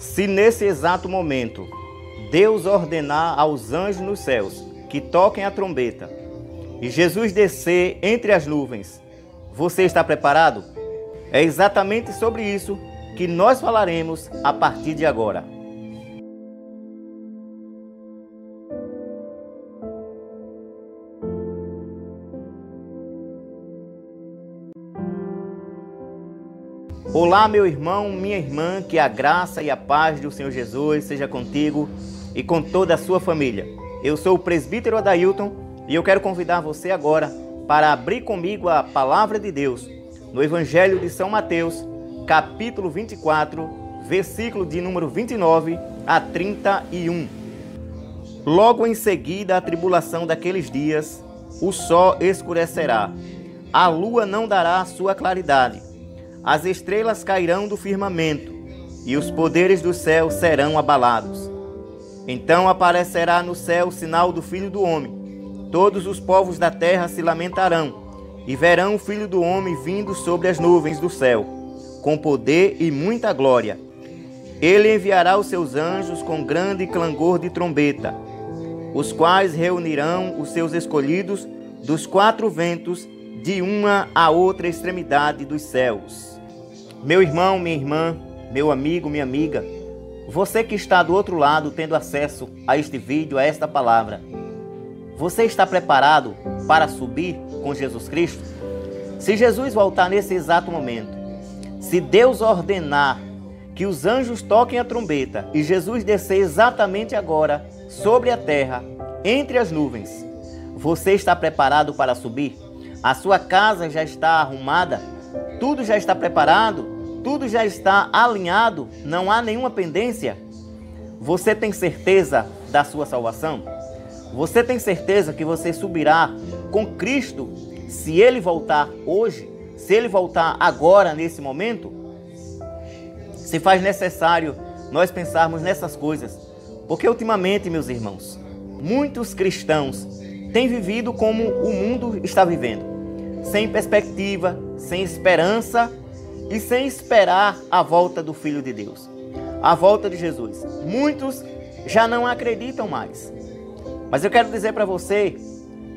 Se nesse exato momento Deus ordenar aos anjos nos céus que toquem a trombeta e Jesus descer entre as nuvens, você está preparado? É exatamente sobre isso que nós falaremos a partir de agora. Olá, meu irmão, minha irmã, que a graça e a paz do Senhor Jesus seja contigo e com toda a sua família. Eu sou o presbítero Adailton e eu quero convidar você agora para abrir comigo a palavra de Deus no Evangelho de São Mateus, capítulo 24, versículo de número 29 a 31. Logo em seguida a tribulação daqueles dias, o sol escurecerá, a lua não dará a sua claridade, as estrelas cairão do firmamento e os poderes do céu serão abalados. Então aparecerá no céu o sinal do Filho do Homem. Todos os povos da terra se lamentarão e verão o Filho do Homem vindo sobre as nuvens do céu, com poder e muita glória. Ele enviará os seus anjos com grande clangor de trombeta, os quais reunirão os seus escolhidos dos quatro ventos, de uma a outra extremidade dos céus. Meu irmão, minha irmã, meu amigo, minha amiga, você que está do outro lado tendo acesso a este vídeo, a esta palavra, você está preparado para subir com Jesus Cristo? Se Jesus voltar nesse exato momento, se Deus ordenar que os anjos toquem a trombeta e Jesus descer exatamente agora sobre a terra, entre as nuvens, você está preparado para subir? A sua casa já está arrumada? Tudo já está preparado? Tudo já está alinhado? Não há nenhuma pendência? Você tem certeza da sua salvação? Você tem certeza que você subirá com Cristo se Ele voltar hoje? Se Ele voltar agora, nesse momento? Se faz necessário nós pensarmos nessas coisas, porque ultimamente, meus irmãos, muitos cristãos têm vivido como o mundo está vivendo, sem perspectiva, sem esperança e sem esperar a volta do Filho de Deus, a volta de Jesus. Muitos já não acreditam mais. Mas eu quero dizer para você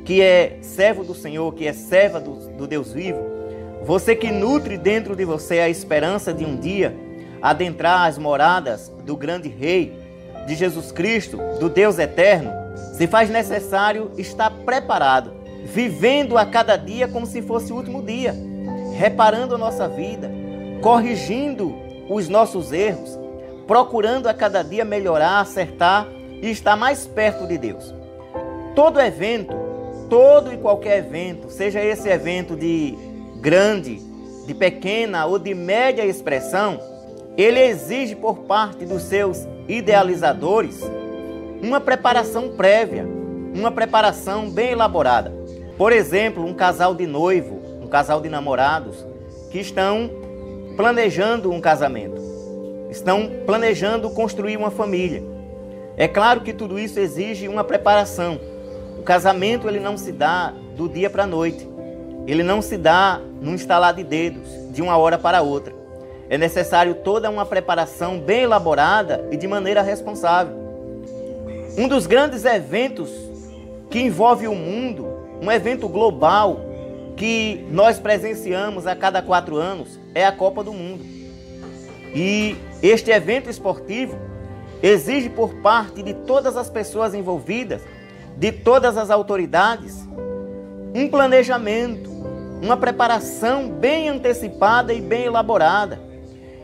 que é servo do Senhor, que é serva do Deus vivo, você que nutre dentro de você a esperança de um dia adentrar as moradas do grande Rei, de Jesus Cristo, do Deus eterno, se faz necessário estar preparado, vivendo a cada dia como se fosse o último dia, reparando a nossa vida, corrigindo os nossos erros, procurando a cada dia melhorar, acertar e estar mais perto de Deus. Todo evento, todo e qualquer evento, seja esse evento de grande, de pequena ou de média expressão, ele exige por parte dos seus idealizadores uma preparação prévia, uma preparação bem elaborada. Por exemplo, um casal de noivo, um casal de namorados que estão planejando um casamento, estão planejando construir uma família. É claro que tudo isso exige uma preparação. O casamento ele não se dá do dia para a noite, ele não se dá num estalar de dedos, de uma hora para outra. É necessário toda uma preparação bem elaborada e de maneira responsável. Um dos grandes eventos que envolve o mundo, um evento global que nós presenciamos a cada 4 anos, é a Copa do Mundo. E este evento esportivo exige por parte de todas as pessoas envolvidas, de todas as autoridades, um planejamento, uma preparação bem antecipada e bem elaborada.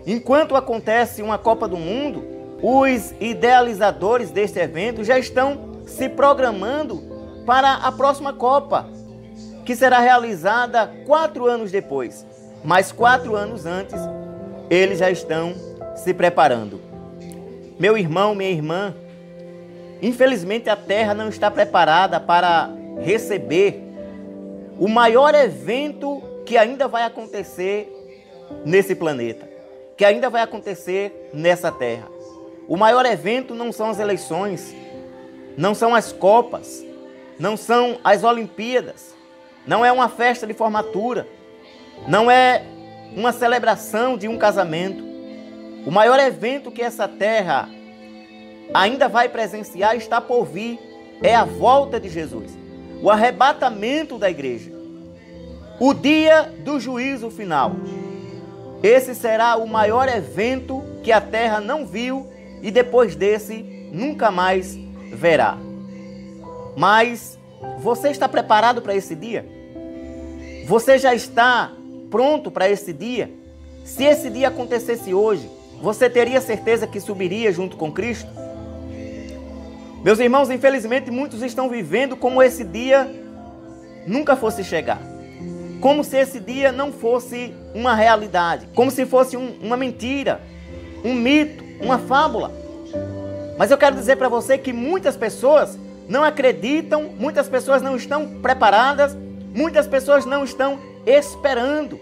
Enquanto acontece uma Copa do Mundo, os idealizadores deste evento já estão se programando para a próxima Copa, que será realizada 4 anos depois. Mas 4 anos antes, eles já estão se preparando. Meu irmão, minha irmã, infelizmente a Terra não está preparada para receber o maior evento que ainda vai acontecer nesse planeta, que ainda vai acontecer nessa terra. O maior evento não são as eleições, não são as Copas, não são as Olimpíadas, não é uma festa de formatura, não é uma celebração de um casamento. O maior evento que essa terra ainda vai presenciar está por vir. É a volta de Jesus, o arrebatamento da igreja, o dia do juízo final. Esse será o maior evento que a terra não viu e depois desse nunca mais verá. Mas você está preparado para esse dia? Você já está pronto para esse dia? Se esse dia acontecesse hoje, você teria certeza que subiria junto com Cristo? Meus irmãos, infelizmente muitos estão vivendo como esse dia nunca fosse chegar. Como se esse dia não fosse uma realidade. Como se fosse uma mentira, um mito, uma fábula. Mas eu quero dizer para você que muitas pessoas não acreditam, muitas pessoas não estão preparadas, muitas pessoas não estão esperando.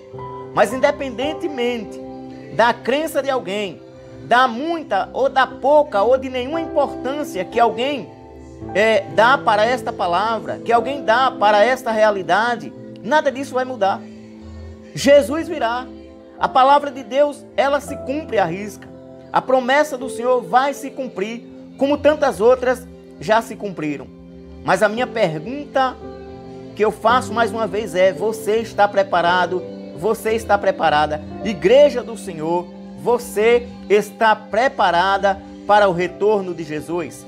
Mas independentemente da crença de alguém, da muita ou da pouca ou de nenhuma importância que alguém dá para esta palavra, que alguém dá para esta realidade, nada disso vai mudar. Jesus virá. A palavra de Deus, ela se cumpre à risca. A promessa do Senhor vai se cumprir, como tantas outras já se cumpriram. Mas a minha pergunta que eu faço mais uma vez é: você está preparado? Você está preparada? Igreja do Senhor, você está preparada para o retorno de Jesus?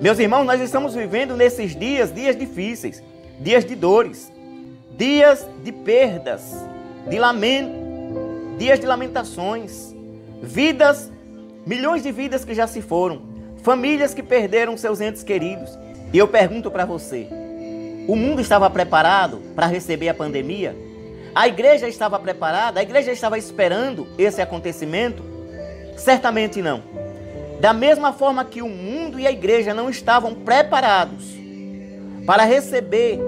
Meus irmãos, nós estamos vivendo nesses dias difíceis, dias de dores, dias de perdas, de lamento, dias de lamentações, vidas, milhões de vidas que já se foram, famílias que perderam seus entes queridos. E eu pergunto para você, o mundo estava preparado para receber a pandemia? A igreja estava preparada? A igreja estava esperando esse acontecimento? Certamente não. Da mesma forma que o mundo e a igreja não estavam preparados para receber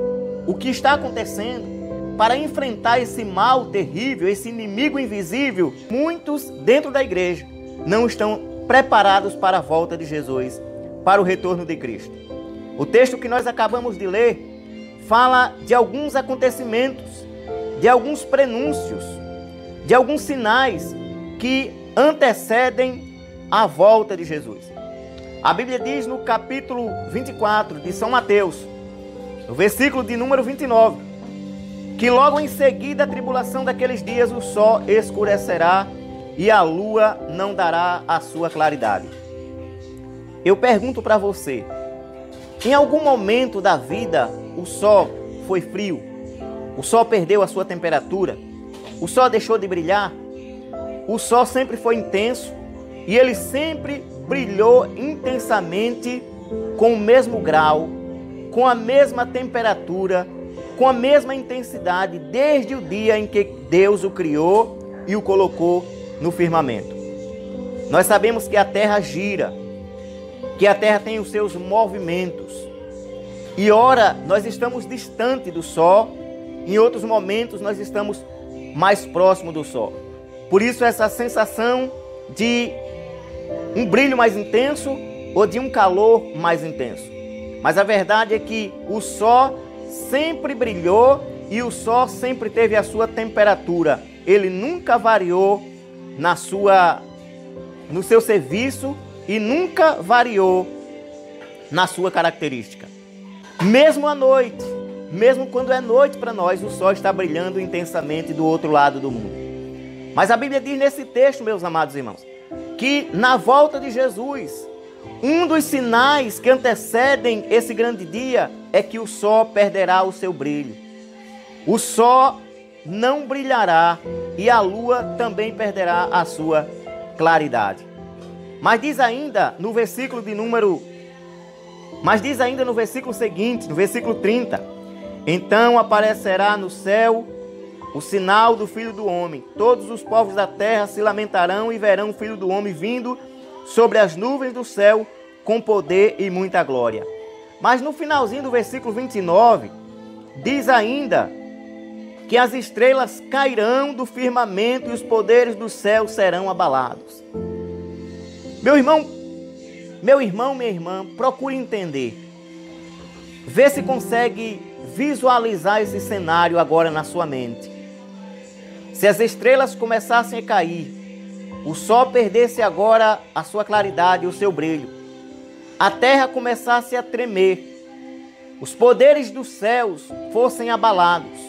o que está acontecendo, para enfrentar esse mal terrível, esse inimigo invisível, muitos dentro da igreja não estão preparados para a volta de Jesus, para o retorno de Cristo. O texto que nós acabamos de ler fala de alguns acontecimentos, de alguns prenúncios, de alguns sinais que antecedem a volta de Jesus. A Bíblia diz no capítulo 24 de São Mateus, no versículo de número 29, que logo em seguida a tribulação daqueles dias o sol escurecerá e a lua não dará a sua claridade. Eu pergunto para você, em algum momento da vida o sol foi frio? O sol perdeu a sua temperatura? O sol deixou de brilhar? O sol sempre foi intenso e ele sempre brilhou intensamente com o mesmo grau, com a mesma temperatura, com a mesma intensidade desde o dia em que Deus o criou e o colocou no firmamento. Nós sabemos que a terra gira, que a terra tem os seus movimentos. E ora nós estamos distante do sol, em outros momentos nós estamos mais próximo do sol. Por isso essa sensação de um brilho mais intenso ou de um calor mais intenso. Mas a verdade é que o sol sempre brilhou e o sol sempre teve a sua temperatura. Ele nunca variou no seu serviço e nunca variou na sua característica. Mesmo à noite, mesmo quando é noite para nós, o sol está brilhando intensamente do outro lado do mundo. Mas a Bíblia diz nesse texto, meus amados irmãos, que na volta de Jesus, um dos sinais que antecedem esse grande dia é que o sol perderá o seu brilho. O sol não brilhará e a lua também perderá a sua claridade. Mas diz ainda no versículo seguinte, no versículo 30, então aparecerá no céu o sinal do Filho do Homem. Todos os povos da terra se lamentarão e verão o Filho do Homem vindo sobre as nuvens do céu com poder e muita glória. Mas no finalzinho do versículo 29, diz ainda que as estrelas cairão do firmamento e os poderes do céu serão abalados. Meu irmão, minha irmã, procure entender. Vê se consegue visualizar esse cenário agora na sua mente. Se as estrelas começassem a cair o sol perdesse agora a sua claridade e o seu brilho, a terra começasse a tremer, os poderes dos céus fossem abalados,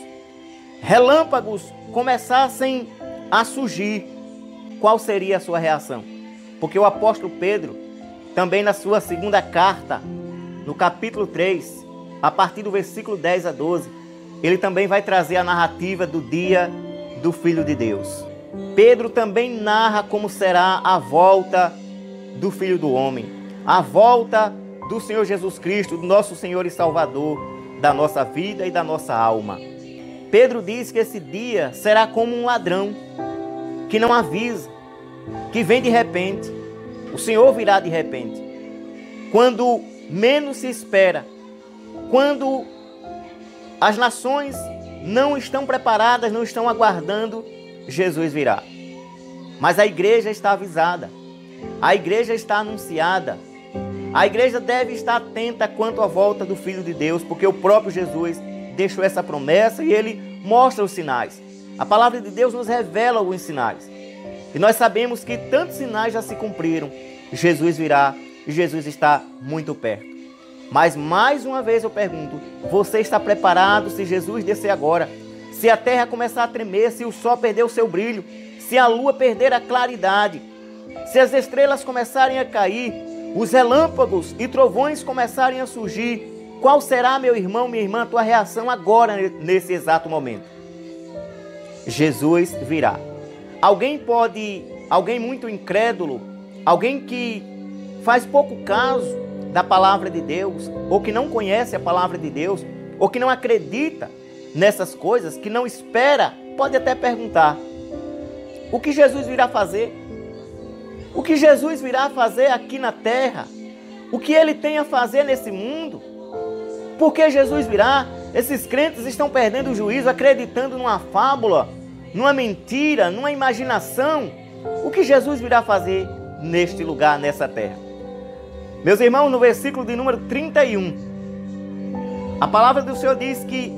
relâmpagos começassem a surgir, qual seria a sua reação? Porque o apóstolo Pedro, também na sua segunda carta, no capítulo 3, a partir do versículo 10 a 12, ele também vai trazer a narrativa do dia do Filho de Deus. Pedro também narra como será a volta do Filho do Homem, a volta do Senhor Jesus Cristo, do nosso Senhor e Salvador, da nossa vida e da nossa alma. Pedro diz que esse dia será como um ladrão, que não avisa, que vem de repente. O Senhor virá de repente, quando menos se espera, quando as nações não estão preparadas, não estão aguardando, Jesus virá. Mas a igreja está avisada, a igreja está anunciada, a igreja deve estar atenta quanto à volta do Filho de Deus, porque o próprio Jesus deixou essa promessa e ele mostra os sinais. A palavra de Deus nos revela alguns sinais. E nós sabemos que tantos sinais já se cumpriram. Jesus virá e Jesus está muito perto. Mas mais uma vez eu pergunto, você está preparado se Jesus descer agora? Se a terra começar a tremer, se o sol perder o seu brilho, se a lua perder a claridade, se as estrelas começarem a cair, os relâmpagos e trovões começarem a surgir, qual será, meu irmão, minha irmã, a tua reação agora, nesse exato momento? Jesus virá. Alguém muito incrédulo, alguém que faz pouco caso da palavra de Deus, ou que não conhece a palavra de Deus, ou que não acredita nessas coisas, que não espera, pode até perguntar: o que Jesus virá fazer? O que Jesus virá fazer aqui na terra? O que ele tem a fazer nesse mundo? Por que Jesus virá? Esses crentes estão perdendo o juízo, acreditando numa fábula, numa mentira, numa imaginação. O que Jesus virá fazer neste lugar, nessa terra? Meus irmãos, no versículo de número 31, a palavra do Senhor diz que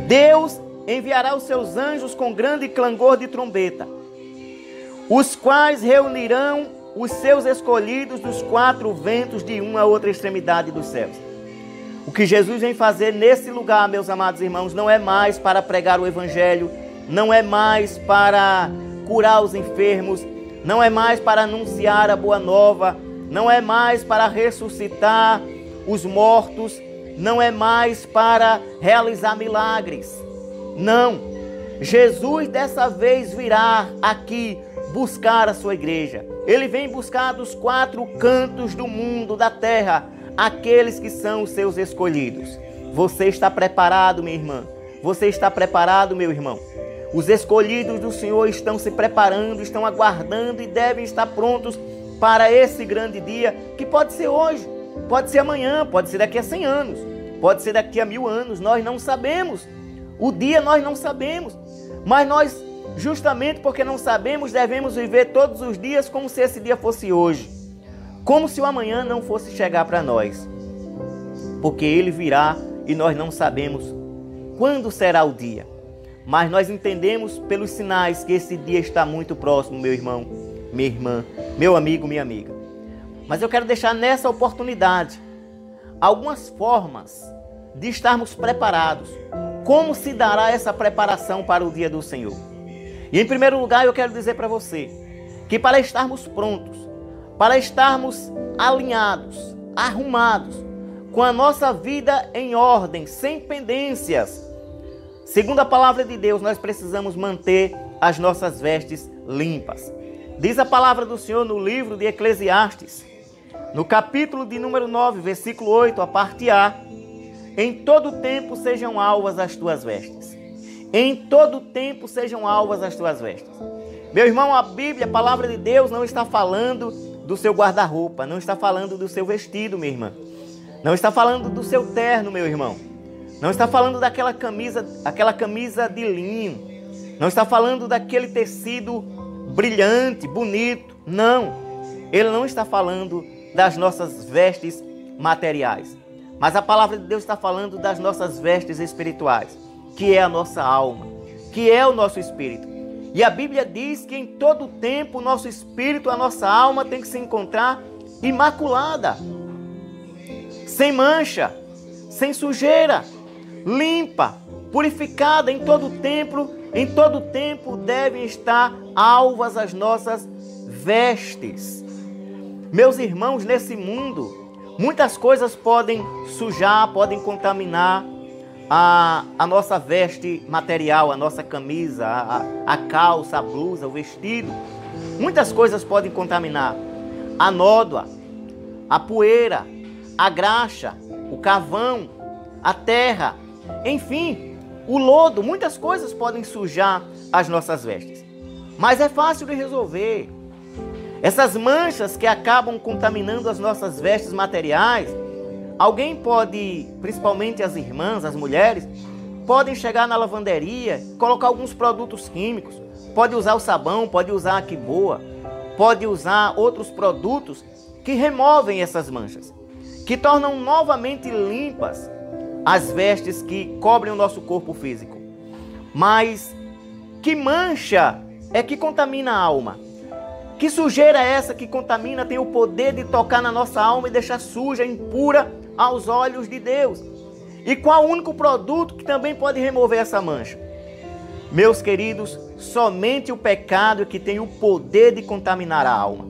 Deus enviará os seus anjos com grande clangor de trombeta, os quais reunirão os seus escolhidos dos quatro ventos de uma a outra extremidade dos céus. O que Jesus vem fazer nesse lugar, meus amados irmãos, não é mais para pregar o evangelho, não é mais para curar os enfermos, não é mais para anunciar a boa nova, não é mais para ressuscitar os mortos, não é mais para realizar milagres. Não, Jesus dessa vez virá aqui buscar a sua igreja. Ele vem buscar dos quatro cantos do mundo, da terra, aqueles que são os seus escolhidos. Você está preparado, minha irmã? Você está preparado, meu irmão? Os escolhidos do Senhor estão se preparando, estão aguardando e devem estar prontos para esse grande dia, que pode ser hoje, pode ser amanhã, pode ser daqui a 100 anos, pode ser daqui a 1000 anos, nós não sabemos. O dia nós não sabemos, mas nós, justamente porque não sabemos, devemos viver todos os dias como se esse dia fosse hoje, como se o amanhã não fosse chegar para nós, porque ele virá e nós não sabemos quando será o dia, mas nós entendemos pelos sinais que esse dia está muito próximo, meu irmão, minha irmã, meu amigo, minha amiga. Mas eu quero deixar nessa oportunidade algumas formas de estarmos preparados. Como se dará essa preparação para o dia do Senhor? E em primeiro lugar eu quero dizer para você que para estarmos prontos, para estarmos alinhados, arrumados, com a nossa vida em ordem, sem pendências, segundo a palavra de Deus, nós precisamos manter as nossas vestes limpas. Diz a palavra do Senhor no livro de Eclesiastes, no capítulo de número 9, versículo 8, a parte A: em todo tempo sejam alvas as tuas vestes. Em todo tempo sejam alvas as tuas vestes. Meu irmão, a Bíblia, a palavra de Deus, não está falando do seu guarda-roupa, não está falando do seu vestido, minha irmã. Não está falando do seu terno, meu irmão. Não está falando daquela camisa de linho. Não está falando daquele tecido brilhante, bonito. Não. Ele não está falando das nossas vestes materiais. Mas a palavra de Deus está falando das nossas vestes espirituais, que é a nossa alma, que é o nosso espírito. E a Bíblia diz que em todo tempo o nosso espírito, a nossa alma tem que se encontrar imaculada, sem mancha, sem sujeira, limpa, purificada em todo tempo. Em todo tempo devem estar alvas as nossas vestes. Meus irmãos, nesse mundo, muitas coisas podem sujar, podem contaminar a nossa veste material, a nossa camisa, a calça, a blusa, o vestido. Muitas coisas podem contaminar. A nódoa, a poeira, a graxa, o carvão, a terra, enfim, o lodo. Muitas coisas podem sujar as nossas vestes. Mas é fácil de resolver. Essas manchas que acabam contaminando as nossas vestes materiais, alguém pode, principalmente as irmãs, as mulheres, podem chegar na lavanderia, colocar alguns produtos químicos, pode usar o sabão, pode usar a quiboa, pode usar outros produtos que removem essas manchas, que tornam novamente limpas as vestes que cobrem o nosso corpo físico. Mas que mancha é que contamina a alma? Que sujeira é essa que contamina, tem o poder de tocar na nossa alma e deixar suja, impura aos olhos de Deus? E qual o único produto que também pode remover essa mancha? Meus queridos, somente o pecado é que tem o poder de contaminar a alma.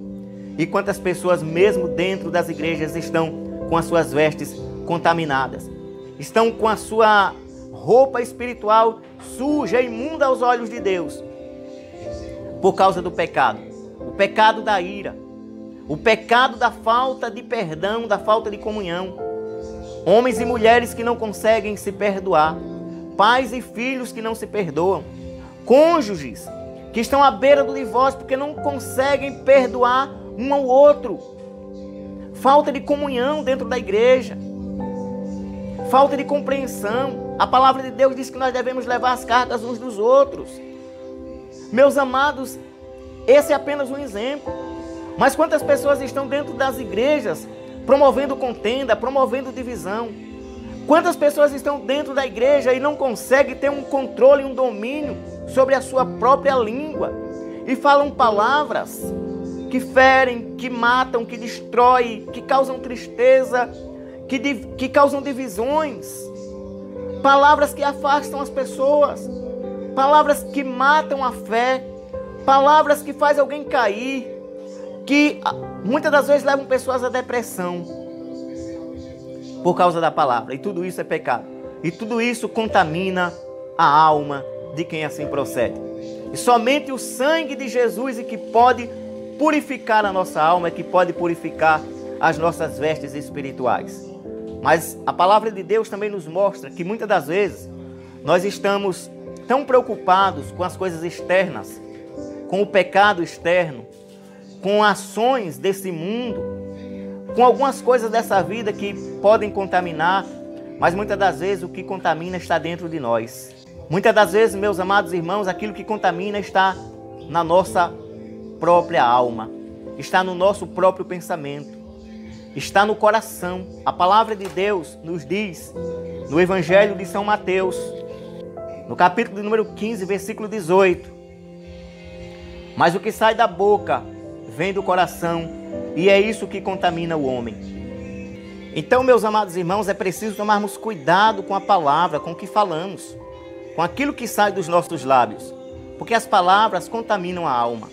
E quantas pessoas mesmo dentro das igrejas estão com as suas vestes contaminadas? Estão com a sua roupa espiritual suja, imunda aos olhos de Deus, por causa do pecado. O pecado da ira, o pecado da falta de perdão, da falta de comunhão. Homens e mulheres que não conseguem se perdoar, pais e filhos que não se perdoam, cônjuges que estão à beira do divórcio porque não conseguem perdoar um ao outro. Falta de comunhão dentro da igreja, falta de compreensão. A palavra de Deus diz que nós devemos levar as cargas uns dos outros. Meus amados, esse é apenas um exemplo. Mas quantas pessoas estão dentro das igrejas promovendo contenda, promovendo divisão? Quantas pessoas estão dentro da igreja e não conseguem ter um controle, um domínio sobre a sua própria língua? E falam palavras que ferem, que matam, que destroem, que causam tristeza, que causam divisões. Palavras que afastam as pessoas. Palavras que matam a fé. Palavras que fazem alguém cair, que muitas das vezes levam pessoas à depressão por causa da palavra. E tudo isso é pecado. E tudo isso contamina a alma de quem assim procede. E somente o sangue de Jesus é que pode purificar a nossa alma, é que pode purificar as nossas vestes espirituais. Mas a palavra de Deus também nos mostra que muitas das vezes nós estamos tão preocupados com as coisas externas, com o pecado externo, com ações desse mundo, com algumas coisas dessa vida que podem contaminar, mas muitas das vezes o que contamina está dentro de nós. Muitas das vezes, meus amados irmãos, aquilo que contamina está na nossa própria alma, está no nosso próprio pensamento, está no coração. A palavra de Deus nos diz, no Evangelho de São Mateus, no capítulo de número 15, versículo 18, mas o que sai da boca vem do coração, e é isso que contamina o homem. Então, meus amados irmãos, é preciso tomarmos cuidado com a palavra, com o que falamos, com aquilo que sai dos nossos lábios, porque as palavras contaminam a alma.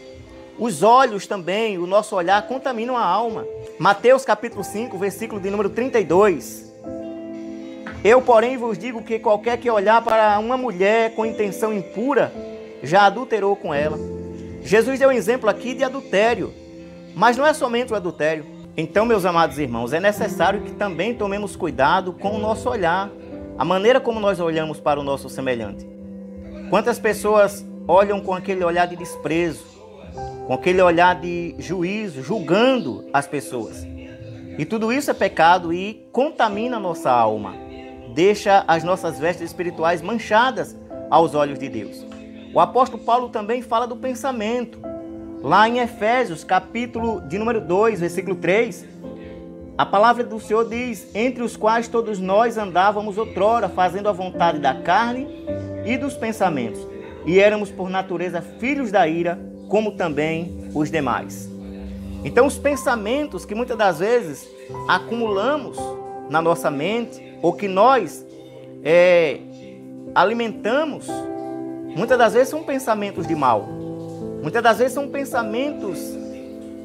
Os olhos também, o nosso olhar, contaminam a alma. Mateus capítulo 5, versículo de número 32. Eu, porém, vos digo que qualquer que olhar para uma mulher com intenção impura, já adulterou com ela. Jesus deu um exemplo aqui de adultério, mas não é somente o adultério. Então, meus amados irmãos, é necessário que também tomemos cuidado com o nosso olhar, a maneira como nós olhamos para o nosso semelhante. Quantas pessoas olham com aquele olhar de desprezo, com aquele olhar de juízo, julgando as pessoas. E tudo isso é pecado e contamina a nossa alma, deixa as nossas vestes espirituais manchadas aos olhos de Deus. O apóstolo Paulo também fala do pensamento. Lá em Efésios, capítulo de número 2, versículo 3, a palavra do Senhor diz: entre os quais todos nós andávamos outrora, fazendo a vontade da carne e dos pensamentos. e éramos por natureza filhos da ira, como também os demais. Então os pensamentos que muitas das vezes acumulamos na nossa mente, ou que nós alimentamos, muitas das vezes são pensamentos de mal. Muitas das vezes são pensamentos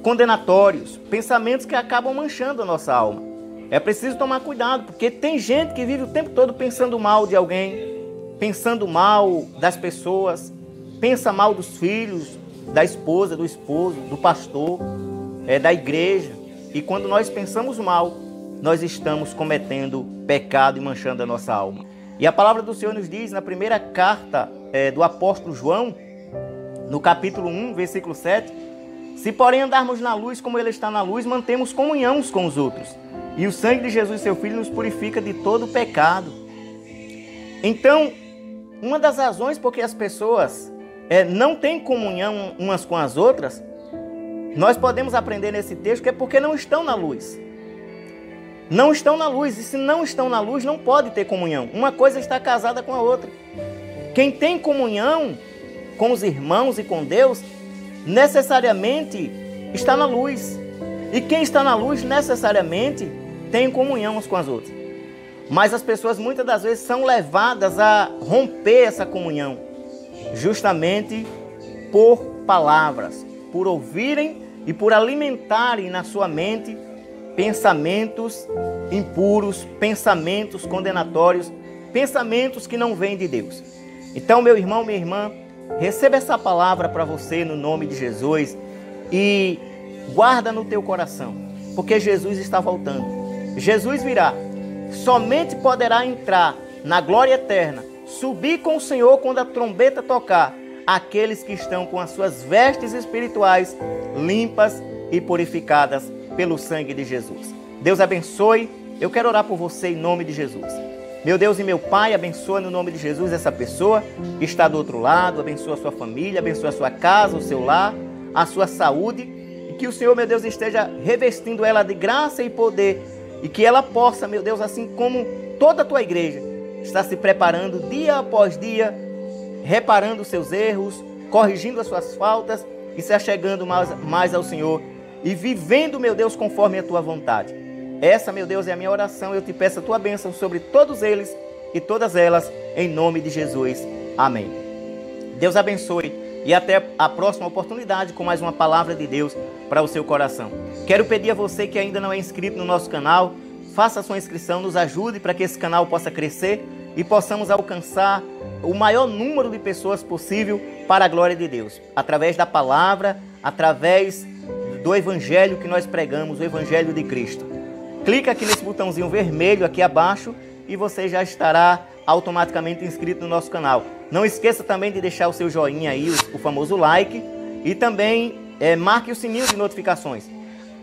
condenatórios, pensamentos que acabam manchando a nossa alma. É preciso tomar cuidado, porque tem gente que vive o tempo todo pensando mal de alguém, pensando mal das pessoas, pensa mal dos filhos, da esposa, do esposo, do pastor, da igreja. E quando nós pensamos mal, nós estamos cometendo pecado e manchando a nossa alma. E a palavra do Senhor nos diz na primeira carta do apóstolo João, no capítulo 1, versículo 7, se porém andarmos na luz como Ele está na luz, mantemos comunhão uns com os outros. E o sangue de Jesus, seu Filho, nos purifica de todo o pecado. Então, uma das razões por que as pessoas não têm comunhão umas com as outras, nós podemos aprender nesse texto que é porque não estão na luz. Não estão na luz, e se não estão na luz, não pode ter comunhão. Uma coisa está casada com a outra. Quem tem comunhão com os irmãos e com Deus, necessariamente está na luz. E quem está na luz, necessariamente, tem comunhão umas com as outras. Mas as pessoas muitas das vezes são levadas a romper essa comunhão, justamente por palavras, por ouvirem e por alimentarem na sua mente pensamentos impuros, pensamentos condenatórios, pensamentos que não vêm de Deus. Então, meu irmão, minha irmã, receba essa palavra para você no nome de Jesus e guarda no teu coração, porque Jesus está voltando. Jesus virá, somente poderá entrar na glória eterna, subir com o Senhor quando a trombeta tocar, aqueles que estão com as suas vestes espirituais limpas e purificadas pelo sangue de Jesus. Deus abençoe. Eu quero orar por você em nome de Jesus. Meu Deus e meu Pai, abençoa no nome de Jesus essa pessoa que está do outro lado, abençoa a sua família, abençoa a sua casa, o seu lar, a sua saúde, e que o Senhor, meu Deus, esteja revestindo ela de graça e poder, e que ela possa, meu Deus, assim como toda a tua igreja, estar se preparando dia após dia, reparando os seus erros, corrigindo as suas faltas e se achegando mais ao Senhor e vivendo, meu Deus, conforme a tua vontade. Essa, meu Deus, é a minha oração. Eu te peço a tua bênção sobre todos eles e todas elas, em nome de Jesus. Amém. Deus abençoe e até a próxima oportunidade com mais uma palavra de Deus para o seu coração. Quero pedir a você que ainda não é inscrito no nosso canal, faça a sua inscrição, nos ajude para que esse canal possa crescer e possamos alcançar o maior número de pessoas possível para a glória de Deus, através da palavra, através do evangelho que nós pregamos, o evangelho de Cristo. Clica aqui nesse botãozinho vermelho aqui abaixo e você já estará automaticamente inscrito no nosso canal. Não esqueça também de deixar o seu joinha aí, o famoso like, e também marque o sininho de notificações.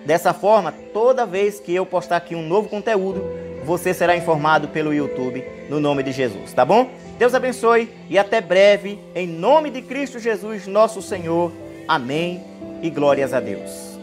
Dessa forma, toda vez que eu postar aqui um novo conteúdo, você será informado pelo YouTube no nome de Jesus, tá bom? Deus abençoe e até breve, em nome de Cristo Jesus, nosso Senhor. Amém e glórias a Deus.